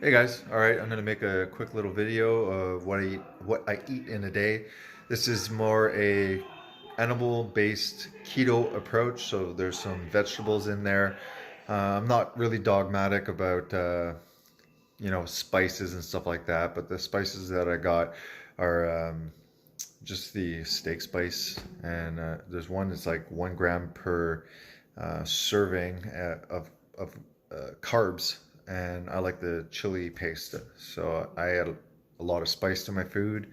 Hey guys, all right, I'm gonna make a quick little video of what I eat in a day. This is more a animal-based keto approach, so there's some vegetables in there. I'm not really dogmatic about spices and stuff like that, but the spices that I got are just the steak spice, and there's one that's like 1 gram per serving of carbs, and I like the chili paste. So I add a lot of spice to my food,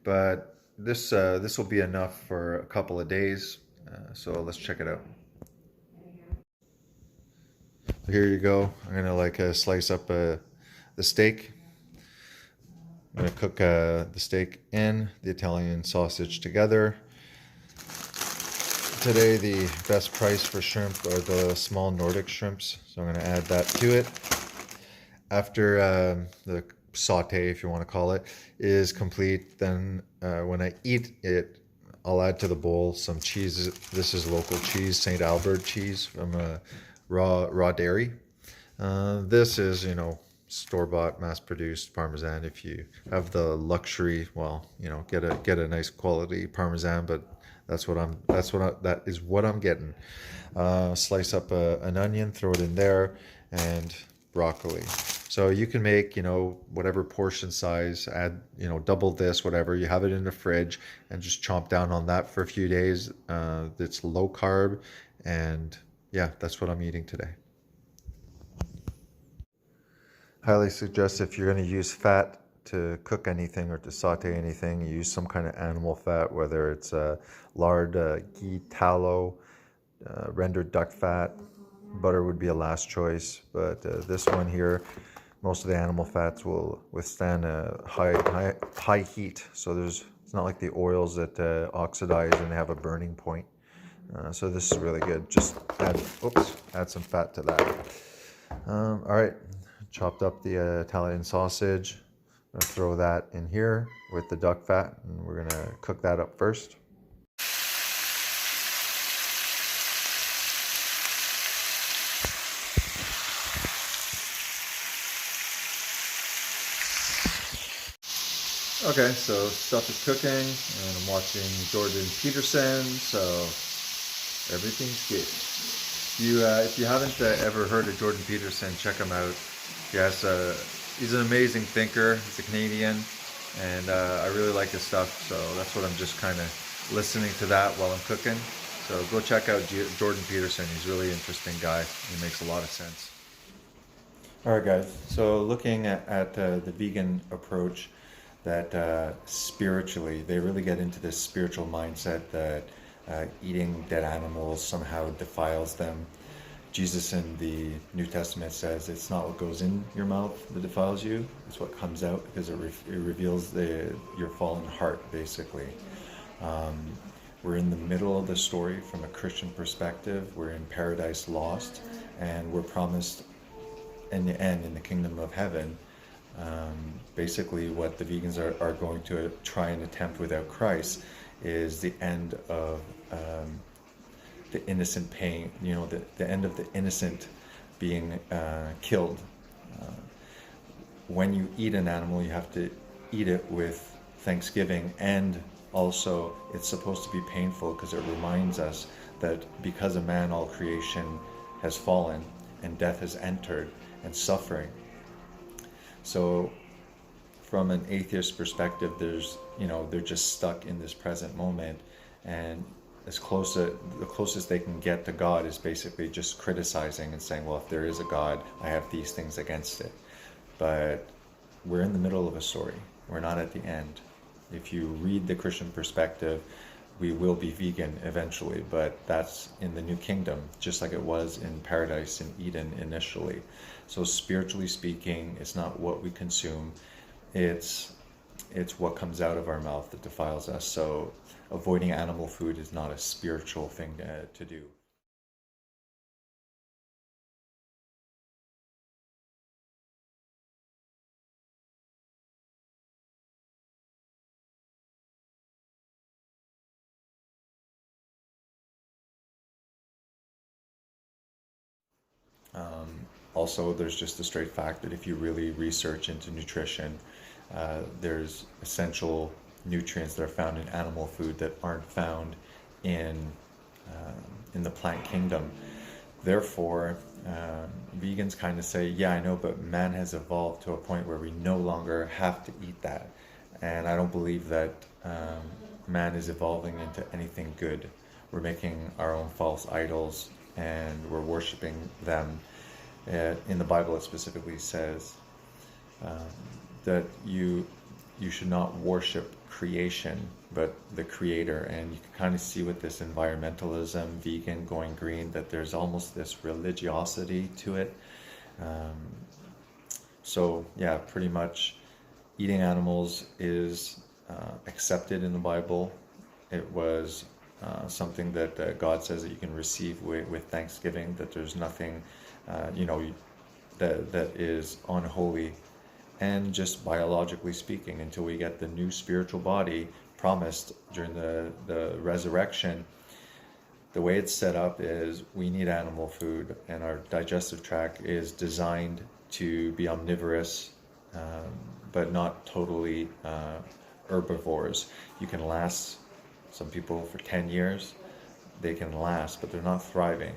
but this will be enough for a couple of days. So let's check it out. Here you go. I'm gonna slice up the steak. I'm gonna cook the steak and the Italian sausage together. Today the best price for shrimp are the small Nordic shrimps, so I'm going to add that to it. After the saute, if you want to call it, is complete, then when I eat it, I'll add to the bowl some cheese. This is local cheese, St. Albert cheese from raw dairy. This is, store-bought, mass-produced Parmesan. If you have the luxury, well, get a nice quality Parmesan, but that is what I'm getting. Slice up an onion, throw it in there, and broccoli. So you can make, whatever portion size, add, double this, whatever. You have it in the fridge and just chomp down on that for a few days. It's low carb, and yeah, that's what I'm eating today. Highly suggest if you're going to use fat to cook anything or to saute anything, you use some kind of animal fat, whether it's lard, ghee, tallow, rendered duck fat. Butter would be a last choice, but this one here, most of the animal fats will withstand a high heat. So it's not like the oils that oxidize and they have a burning point. So this is really good. Just add some fat to that. All right, chopped up the Italian sausage. I'm gonna throw that in here with the duck fat, and we're gonna cook that up first. Okay, so stuff is cooking, and I'm watching Jordan Peterson, so everything's good. If you haven't ever heard of Jordan Peterson, check him out. He's an amazing thinker. He's a Canadian, and I really like his stuff. So that's what I'm just kind of listening to that while I'm cooking. So go check out Jordan Peterson. He's a really interesting guy. He makes a lot of sense. All right, guys. So looking at the vegan approach, that spiritually, they really get into this spiritual mindset that eating dead animals somehow defiles them. Jesus in the New Testament says it's not what goes in your mouth that defiles you, it's what comes out, because it reveals your fallen heart, basically. We're in the middle of the story from a Christian perspective. We're in paradise lost, and we're promised in the end, in the kingdom of heaven, basically what the vegans are going to try and attempt without Christ is the end of the innocent pain, the end of the innocent being killed. When you eat an animal, you have to eat it with thanksgiving, and also it's supposed to be painful because it reminds us that because of man, all creation has fallen and death has entered and suffering. So from an atheist perspective, they're just stuck in this present moment, and the closest they can get to God is basically just criticizing and saying, well, if there is a God, I have these things against it. But we're in the middle of a story. We're not at the end. If you read the Christian perspective, we will be vegan eventually, but that's in the new kingdom, just like it was in paradise in Eden initially. So spiritually speaking, it's not what we consume, it's what comes out of our mouth that defiles us. So avoiding animal food is not a spiritual thing to do. Also, there's just the straight fact that if you really research into nutrition, there's essential nutrients that are found in animal food that aren't found in the plant kingdom. Therefore, vegans kind of say, yeah, I know, but man has evolved to a point where we no longer have to eat that. And I don't believe that man is evolving into anything good. We're making our own false idols and we're worshiping them. In the Bible, it specifically says that you should not worship creation, but the creator. And you can kind of see with this environmentalism, vegan, going green, that there's almost this religiosity to it. So yeah, pretty much eating animals is accepted in the Bible. It was something that God says that you can receive with thanksgiving, that there's nothing that is unholy. And just biologically speaking, until we get the new spiritual body promised during the resurrection, the way it's set up is we need animal food, and our digestive tract is designed to be omnivorous, but not totally herbivores. You can last, some people for 10 years, they can last, but they're not thriving.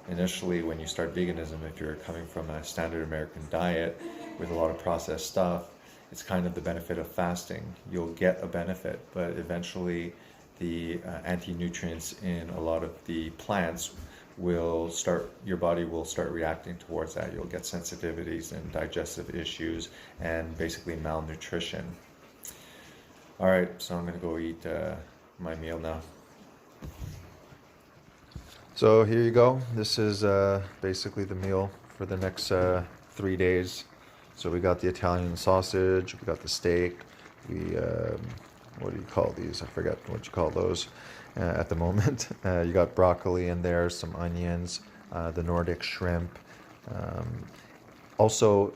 Initially, when you start veganism, if you're coming from a standard American diet with a lot of processed stuff, it's kind of the benefit of fasting. You'll get a benefit, but eventually the anti-nutrients in a lot of the plants will start, your body will start reacting towards that. You'll get sensitivities and digestive issues and basically malnutrition. All right, so I'm gonna go eat my meal now. So here you go. This is basically the meal for the next 3 days. So we got the Italian sausage, we got the steak, we, what do you call these? I forget what you call those at the moment. You got broccoli in there, some onions, the Nordic shrimp. Also,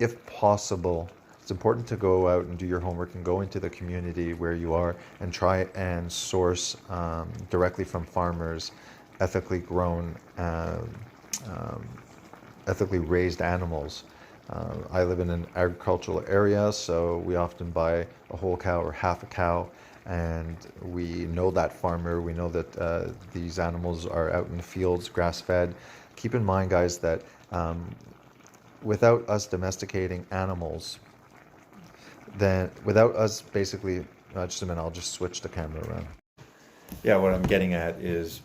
if possible, it's important to go out and do your homework and go into the community where you are and try and source directly from farmers, ethically grown, ethically raised animals. I live in an agricultural area, so we often buy a whole cow or half a cow, and we know that farmer, we know that these animals are out in the fields, grass-fed. Keep in mind, guys, that without us domesticating animals, then without us basically, just a minute, I'll just switch the camera around. Yeah, what I'm getting at is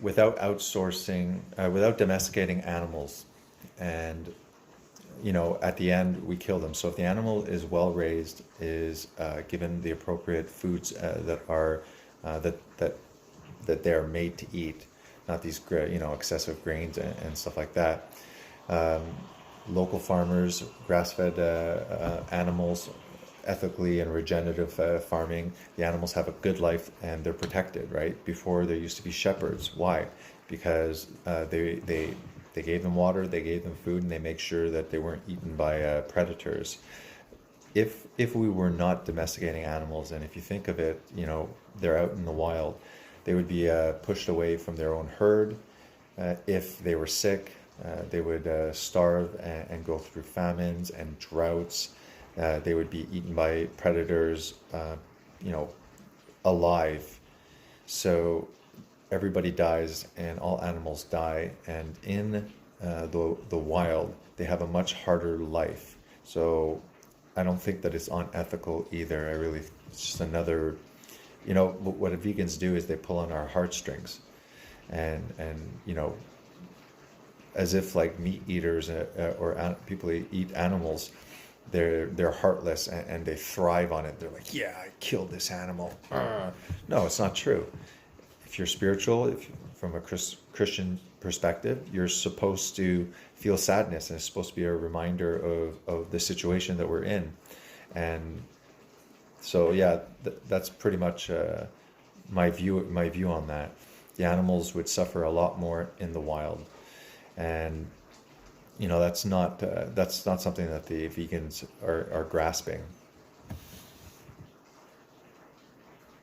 without outsourcing, without domesticating animals, and at the end we kill them. So if the animal is well raised, is given the appropriate foods that are that they're made to eat, not these excessive grains and stuff like that. Local farmers, grass-fed animals, ethically and regenerative farming, the animals have a good life and they're protected, right? Before there used to be shepherds. Why? Because they gave them water, they gave them food, and they make sure that they weren't eaten by predators. If we were not domesticating animals, and if you think of it, they're out in the wild, they would be pushed away from their own herd. If they were sick, they would starve and go through famines and droughts. They would be eaten by predators, alive. So everybody dies and all animals die, and in the wild they have a much harder life. So I don't think that it's unethical either. It's just another, what vegans do is they pull on our heartstrings, and as if like meat eaters or people who eat animals, they're heartless and they thrive on it. They're like, yeah, I killed this animal. No, it's not true. If you're spiritual, from a Christian perspective, you're supposed to feel sadness, and it's supposed to be a reminder of the situation that we're in. And so, yeah, that's pretty much my view on that. The animals would suffer a lot more in the wild, and that's not something that the vegans are grasping.